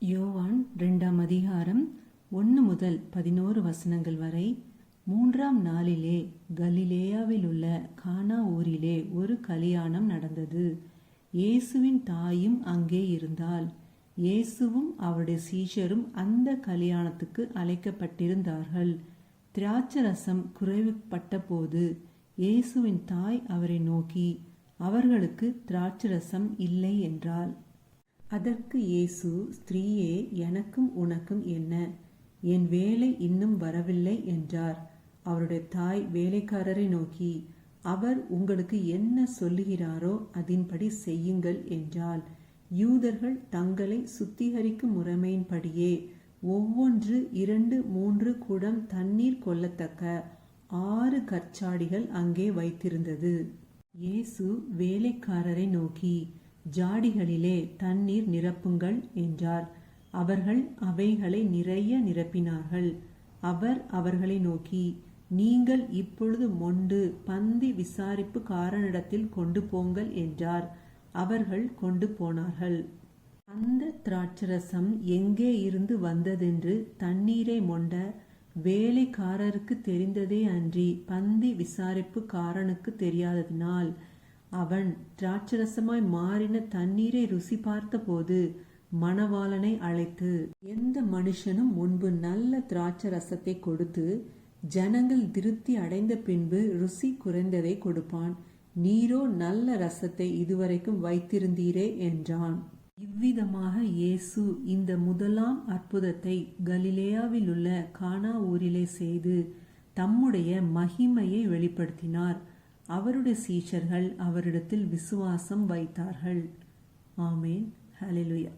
யோவான் 2ஆம் அதிகாரம் 1 முதல் 11 வசனங்கள் வரை. 3ஆம் நாளிலே கலிலேயாவில் உள்ள கானா ஊரிலே ஒரு கல்யாணம் நடந்தது. இயேசுவின் தாயும் அங்கே இருந்தாள். இயேசுவும் அவருடைய சீஷரும் அந்த கல்யாணத்துக்கு அழைக்கப்பட்டிருந்தார்கள். திராட்சரசம் குறைவுபட்ட போது இயேசுவின் தாய் அவரை நோக்கி, அவர்களுக்கு திராட்சரசம் இல்லை என்றாள். அதற்கு இயேசு, ஸ்திரீயே, எனக்கும் உனக்கும் என்ன? என் வேலை இன்னும் வரவில்லை என்றார். அவருடைய தாய் வேலைக்காரரை நோக்கி, அவர் உங்களுக்கு என்ன சொல்லுகிறாரோ அதின்படி செய்யுங்கள் என்றாள். யூதர்கள் தங்களை சுத்திகரிக்கும் முறைமையின்படியே ஒவ்வொன்று 2-3 குடம் தண்ணீர் கொள்ளத்தக்க 6 கற்சாடிகள் அங்கே வைத்திருந்தது. இயேசு வேலைக்காரரை நோக்கி, ஜாடிகளிலே தண்ணீர் நிரப்புங்கள் என்றார். அவர்கள் அவைகளை நிறைய நிரப்பினார்கள். அவர் அவர்களை நோக்கி, நீங்கள் இப்பொழுது மொண்டு பந்தி விசாரிப்புக்காரனிடத்தில் கொண்டு போங்கள் என்றார். அவர்கள் கொண்டு போனார்கள். அந்த திராட்சரசம் எங்கே இருந்து வந்ததென்று தண்ணீரை மொண்ட வேலைக்காரருக்கு தெரிந்ததே அன்றி பந்தி விசாரிப்புக்காரனுக்கு தெரியாததினால், அவன் திராட்சரசமாய் மாறின தண்ணீரை ருசி பார்த்தபோது மணவாளனை அழைத்து, எந்த மனுஷனும் முன்பு நல்ல திராட்சரசத்தை கொடுத்து ஜனங்கள் திருப்தி அடைந்த பின்பு ருசி குறைந்ததை கொடுப்பான். நீரோ நல்ல ரசத்தை இதுவரைக்கும் வைத்திருந்தீரே என்றான். இவ்விதமாக இயேசு இந்த முதலாம் அற்புதத்தை கலிலேயாவில் உள்ள கானா ஊரிலே செய்து தம்முடைய மகிமையை வெளிப்படுத்தினார். அவருடைய சீஷர்கள் அவரிடத்தில் விசுவாசம் வைத்தார்கள். ஆமேன். ஹல்லேலூயா.